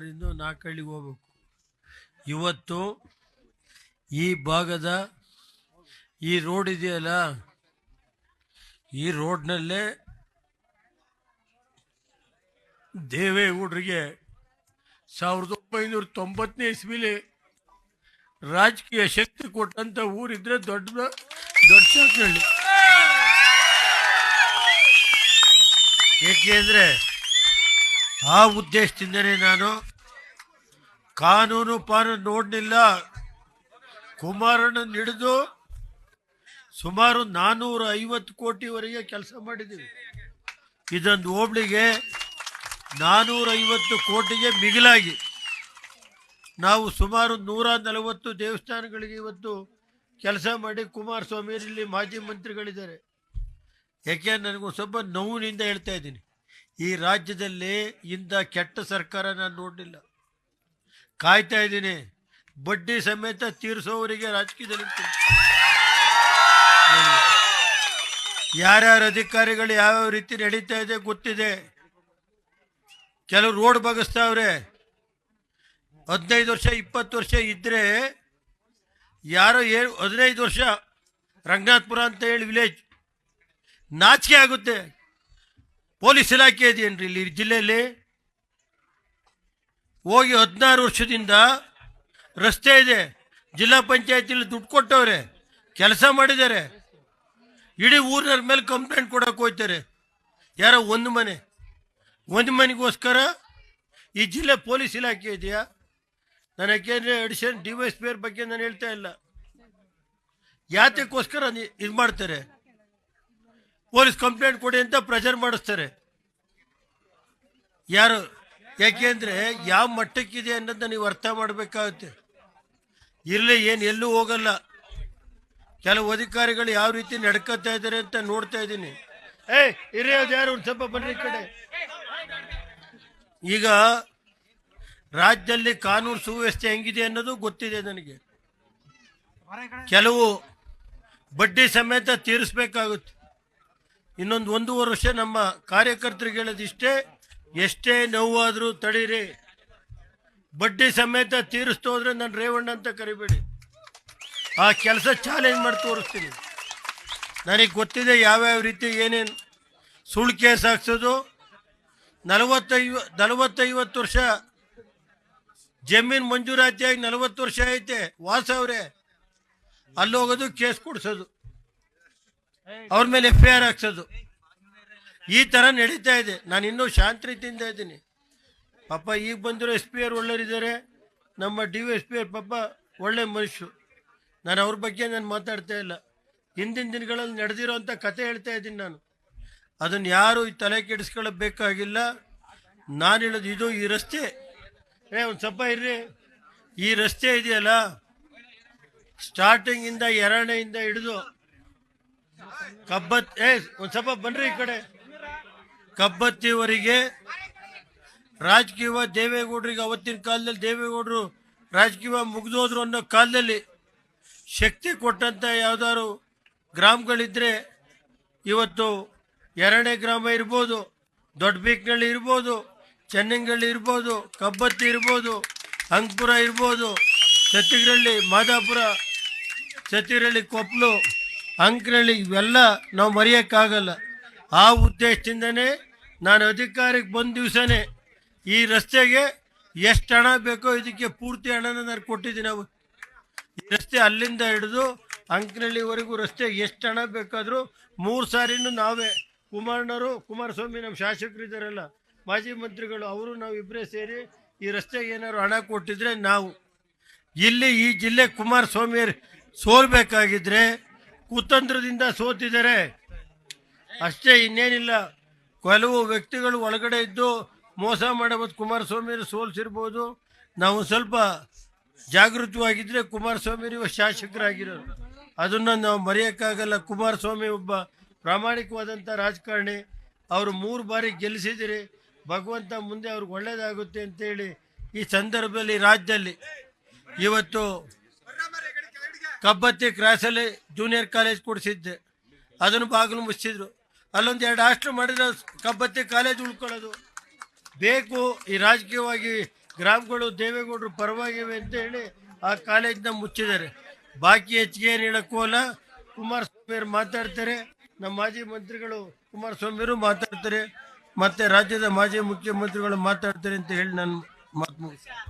ರಿಂದ ನಾಲ್ಕಳ್ಳಿಗೆ ಹೋಗ್ಬೇಕು. ಇವತ್ತು ಈ ಭಾಗದ ಈ ರೋಡ್ ಇದೆಯಲ್ಲ, ಈ ರೋಡ್ನಲ್ಲೇ ದೇವೇಗೌಡರಿಗೆ 1990ನೇ ಇಸ್ವಿಲಿ ರಾಜಕೀಯ ಶಕ್ತಿ ಕೊಟ್ಟಂತ ಊರಿದ್ರೆ ದೊಡ್ಡ ಸಾಕಳ್ಳಿ. ಏಕೆಂದ್ರೆ ಆ ಉದ್ದೇಶದಿಂದನೇ ನಾನು ಕಾನೂನು ನೋಡಲಿಲ್ಲ. ಕುಮಾರಣ್ಣನ ಹಿಡಿದು ಸುಮಾರು 450 ಕೋಟಿವರೆಗೆ ಕೆಲಸ ಮಾಡಿದ್ದೀವಿ. ಇದೊಂದು ಹೋಬಳಿಗೆ 450 ಕೋಟಿಗೆ ಮಿಗಿಲಾಗಿ ನಾವು ಸುಮಾರು 140 ದೇವಸ್ಥಾನಗಳಿಗೆ ಇವತ್ತು ಕೆಲಸ ಮಾಡಿ ಕುಮಾರಸ್ವಾಮಿ ಇಲ್ಲಿ ಮಾಜಿ ಮಂತ್ರಿಗಳಿದ್ದಾರೆ. ಯಾಕೆ ನನಗೊಂದು ಸ್ವಲ್ಪ ನೋವಿನಿಂದ ಹೇಳ್ತಾ ಇದ್ದೀನಿ, ಈ ರಾಜ್ಯದಲ್ಲಿ ಇಂಥ ಕೆಟ್ಟ ಸರ್ಕಾರ ನಾನು ನೋಡಲಿಲ್ಲ. ಕಾಯ್ತಾ ಇದ್ದೀನಿ, ಬಡ್ಡಿ ಸಮೇತ ತೀರಿಸೋವರಿಗೆ ರಾಜಕೀಯದಲ್ಲಿ ಯಾರ್ಯಾರ ಅಧಿಕಾರಿಗಳು ಯಾವ್ಯಾವ ರೀತಿ ನಡೀತಾ ಇದೆ ಗೊತ್ತಿದೆ. ಕೆಲವು ರೋಡ್ ಬಗಸ್ತಾವ್ರೆ. 15 ವರ್ಷ 20 ವರ್ಷ ಇದ್ರೆ ಯಾರೋ 15 ವರ್ಷ ರಂಗನಾಥಪುರ ಅಂತ ಹೇಳಿ ವಿಲೇಜ್, ನಾಚಿಕೆ ಆಗುತ್ತೆ. ಪೊಲೀಸ್ ಇಲಾಖೆ ಇದೆಯೇನ್ರಿ ಇಲ್ಲಿ ಜಿಲ್ಲೆಯಲ್ಲಿ? ಹೋಗಿ 16 ವರ್ಷದಿಂದ ರಸ್ತೆ ಇದೆ, ಜಿಲ್ಲಾ ಪಂಚಾಯತಿಲಿ ದುಡ್ಡು ಕೊಟ್ಟವ್ರೆ, ಕೆಲಸ ಮಾಡಿದ್ದಾರೆ. ಇಡೀ ಊರಿನ ಮೇಲೆ ಕಂಪ್ಲೇಂಟ್ ಕೊಡಕ್ಕೆ ಹೋಗ್ತಾರೆ. ಯಾರೋ ಒಂದು ಮನೆಗೋಸ್ಕರ ಈ ಜಿಲ್ಲೆ ಪೊಲೀಸ್ ಇಲಾಖೆ ಇದೆಯಾ? ನಾನು ಯಾಕೆಂದರೆ ಅಡಿಷನ್ ಡಿವೈಎಸ್ಪಿ ಬಗ್ಗೆ ನಾನು ಹೇಳ್ತಾ ಇಲ್ಲ. ಯಾತಕ್ಕೋಸ್ಕರ ಇದು ಮಾಡ್ತಾರೆ? ಪೊಲೀಸ್ ಕಂಪ್ಲೇಂಟ್ ಕೊಡಿ ಅಂತ ಪ್ರೆಷರ್ ಮಾಡಿಸ್ತಾರೆ. ಯಾರು? ಯಾಕೆಂದರೆ ಯಾವ ಮಟ್ಟಕ್ಕಿದೆ ಅನ್ನೋದನ್ನ ನೀವು ಅರ್ಥ ಮಾಡಬೇಕಾಗುತ್ತೆ. ಇರಲಿ, ಏನು ಎಲ್ಲೂ ಹೋಗಲ್ಲ. ಕೆಲವು ಅಧಿಕಾರಿಗಳು ಯಾವ ರೀತಿ ನಡ್ಕೊತಾ ಇದ್ದಾರೆ ಅಂತ ನೋಡ್ತಾ ಇದ್ದೀನಿ. ಇರೋದು ಯಾರು? ಒಂದು ಸ್ವಲ್ಪ ಬನ್ನಿ ಕಡೆ. ಈಗ ರಾಜ್ಯದಲ್ಲಿ ಕಾನೂನು ಸುವ್ಯವಸ್ಥೆ ಹೆಂಗಿದೆ ಅನ್ನೋದು ಗೊತ್ತಿದೆ ನನಗೆ. ಕೆಲವು ಬಡ್ಡಿ ಸಮೇತ ತೀರಿಸ್ಬೇಕಾಗುತ್ತೆ. ಇನ್ನೊಂದು 1.5 ವರ್ಷ ನಮ್ಮ ಕಾರ್ಯಕರ್ತರಿಗೆ ಹೇಳೋದಿಷ್ಟೇ, ಎಷ್ಟೇ ನೋವಾದರೂ ತಡೀರಿ, ಬಡ್ಡಿ ಸಮೇತ ತೀರಿಸ್ತು ಹೋದ್ರೆ ನಾನು ರೇವಣ್ಣ ಅಂತ ಕರಿಬೇಡಿ. ಆ ಕೆಲಸ ಚಾಲೆಂಜ್ ಮಾಡಿ ತೋರಿಸ್ತೀನಿ. ನನಗೆ ಗೊತ್ತಿದೆ ಯಾವ್ಯಾವ ರೀತಿ ಏನೇನು ಸುಳ್ಳು ಕೇಸ್ ಹಾಕ್ಸೋದು. 40-50 ವರ್ಷ ಜಮೀನು ಮಂಜೂರಾತಿಯಾಗಿ 40 ವರ್ಷ ಐತೆ, ವಾಸ ಅವರೇ ಅಲ್ಲಿ ಹೋಗೋದು, ಕೇಸ್ ಕೊಡಿಸೋದು, ಅವ್ರ ಮೇಲೆ FIR ಹಾಕ್ಸೋದು, ಈ ಥರ ನಡೀತಾ ಇದೆ. ನಾನು ಇನ್ನೂ ಶಾಂತ ರೀತಿಯಿಂದ ಇದ್ದೀನಿ. ಪಾಪ ಈಗ ಬಂದಿರೋ SP ಅವ್ರು ಒಳ್ಳೆಯರಿದ್ದಾರೆ, ನಮ್ಮ DSP ಅವ್ರು ಪಾಪ ಒಳ್ಳೆ ಮನುಷ್ಯರು. ನಾನು ಅವ್ರ ಬಗ್ಗೆ ನಾನು ಮಾತಾಡ್ತಾ ಇಲ್ಲ. ಹಿಂದಿನ ದಿನಗಳಲ್ಲಿ ನಡೆದಿರೋ ಅಂಥ ಕತೆ ಹೇಳ್ತಾ ಇದ್ದೀನಿ ನಾನು. ಅದನ್ನು ಯಾರು ಈ ತಲೆ ಕೆಡಿಸ್ಕೊಳ್ಳಬೇಕಾಗಿಲ್ಲ. ನಾನು ಹೇಳೋದು ಇದು, ಈ ರಸ್ತೆ ಒಂದು ಸ್ವಲ್ಪ ಇರ್ರಿ. ಈ ರಸ್ತೆ ಇದೆಯಲ್ಲ, ಸ್ಟಾರ್ಟಿಂಗಿಂದ ಎರಡನೆಯಿಂದ ಹಿಡಿದು ಒಂದು ಸ್ವಲ್ಪ ಬನ್ರಿ ಈ ಕಡೆ, ಕಬ್ಬತ್ತಿವರೆಗೆ ರಾಜಕೀಯ ದೇವೇಗೌಡರಿಗೆ, ಅವತ್ತಿನ ಕಾಲದಲ್ಲಿ ದೇವೇಗೌಡರು ರಾಜಕೀಯ ಮುಗಿದೋದ್ರು ಅನ್ನೋ ಕಾಲದಲ್ಲಿ ಶಕ್ತಿ ಕೊಟ್ಟಂಥ ಯಾವ್ದಾದ್ರು ಗ್ರಾಮಗಳಿದ್ರೆ ಇವತ್ತು 2ನೇ ಗ್ರಾಮ ಇರ್ಬೋದು, ದೊಡ್ಡ ಬೀಕ್ನಳ್ಳಿ ಇರ್ಬೋದು, ಚೆನ್ನಂಗಳ್ಳಿ ಇರ್ಬೋದು, ಕಬ್ಬತ್ತಿ ಇರ್ಬೋದು, ಅಂಕಪುರ ಇರ್ಬೋದು, ಸತ್ತಿಗರಳ್ಳಿ, ಮಾದಾಪುರ, ಸತ್ತಿಗರಳ್ಳಿ, ಕೊಪ್ಪಲು, ಅಂಕನಹಳ್ಳಿ, ಇವೆಲ್ಲ ನಾವು ಮರೆಯೋಕ್ಕಾಗಲ್ಲ. ಆ ಉದ್ದೇಶದಿಂದನೇ ನಾನು ಅಧಿಕಾರಕ್ಕೆ ಬಂದ ದಿವಸನೇ ಈ ರಸ್ತೆಗೆ ಎಷ್ಟು ಹಣ ಬೇಕೋ ಇದಕ್ಕೆ ಪೂರ್ತಿ ಹಣನ ನಾನು ಕೊಟ್ಟಿದ್ದೀನಿ. ಈ ರಸ್ತೆ ಅಲ್ಲಿಂದ ಹಿಡಿದು ಅಂಕನಹಳ್ಳಿವರೆಗೂ ರಸ್ತೆ ಎಷ್ಟು ಹಣ ಬೇಕಾದರೂ 3 ಸಾರಿನೂ ನಾವೇ, ಕುಮಾರಸ್ವಾಮಿ ನಮ್ಮ ಶಾಸಕರು ಇದ್ದಾರಲ್ಲ, ಮಾಜಿ ಮಂತ್ರಿಗಳು, ಅವರು ನಾವು ಇಬ್ಬರೇ ಸೇರಿ ಈ ರಸ್ತೆಗೆ ಏನಾದ್ರು ಹಣ ಕೊಟ್ಟಿದ್ರೆ ನಾವು ಇಲ್ಲಿ ಈ ಜಿಲ್ಲೆ ಕುಮಾರಸ್ವಾಮಿ ಸೋಲ್ಬೇಕಾಗಿದ್ರೆ ಕುತಂತ್ರದಿಂದ ಸೋತಿದ್ದಾರೆ ಅಷ್ಟೇ, ಇನ್ನೇನಿಲ್ಲ. ಕೆಲವು ವ್ಯಕ್ತಿಗಳು ಒಳಗಡೆ ಇದ್ದು ಮೋಸ ಮಾಡಬಹುದು. ಕುಮಾರಸ್ವಾಮಿ ಸೋಲ್ಸಿರ್ಬೋದು. ನಾವು ಸ್ವಲ್ಪ ಜಾಗೃತವಾಗಿದ್ದರೆ ಕುಮಾರಸ್ವಾಮಿ ಶಾಸಕರಾಗಿರೋರು, ಅದನ್ನು ನಾವು ಮರೆಯೋಕ್ಕಾಗಲ್ಲ. ಕುಮಾರಸ್ವಾಮಿ ಒಬ್ಬ ಪ್ರಾಮಾಣಿಕವಾದಂಥ ರಾಜಕಾರಣಿ. ಅವರು 3 ಬಾರಿ ಗೆಲ್ಲಿಸಿದಿರಿ. ಭಗವಂತ ಮುಂದೆ ಅವ್ರಿಗೆ ಒಳ್ಳೆಯದಾಗುತ್ತೆ ಅಂತೇಳಿ ಈ ಸಂದರ್ಭದಲ್ಲಿ ರಾಜ್ಯದಲ್ಲಿ ಇವತ್ತು ಕಬ್ಬತ್ತಿ ಕ್ರಾಸಲ್ಲಿ ಜೂನಿಯರ್ ಕಾಲೇಜ್ ಕೊಡಿಸಿದ್ದೆ, ಅದನ್ನು ಬಾಗಿಲು ಮುಚ್ಚಿದ್ರು. ಅಲ್ಲೊಂದು 2 ಹಾಸ್ಟೆಲ್ ಮಾಡಿದ್ರೆ ಕಬ್ಬತ್ತಿ ಕಾಲೇಜ್ ಉಳ್ಕೊಳ್ಳೋದು ಬೇಕು. ಈ ರಾಜಕೀಯವಾಗಿ ಗ್ರಾಮಗಳು ದೇವೇಗೌಡರು ಪರವಾಗಿವೆ ಅಂತ ಹೇಳಿ ಆ ಕಾಲೇಜ್ನ ಮುಚ್ಚಿದ್ದಾರೆ. ಬಾಕಿ ಹೆಚ್ಚಿಗೆ ಏನು ಹೇಳಕ್ಕೂ ಕುಮಾರಸ್ವಾಮಿ ಅವರು ಮಾತಾಡ್ತಾರೆ, ನಮ್ಮ ಮಾಜಿ ಮಂತ್ರಿಗಳು ಕುಮಾರಸ್ವಾಮಿಯವರು ಮಾತಾಡ್ತಾರೆ, ಮತ್ತೆ ರಾಜ್ಯದ ಮಾಜಿ ಮುಖ್ಯಮಂತ್ರಿಗಳು ಮಾತಾಡ್ತಾರೆ ಅಂತ ಹೇಳಿ ನಾನು ಮಾತು ಮುಗಿಸ್ತೇನೆ.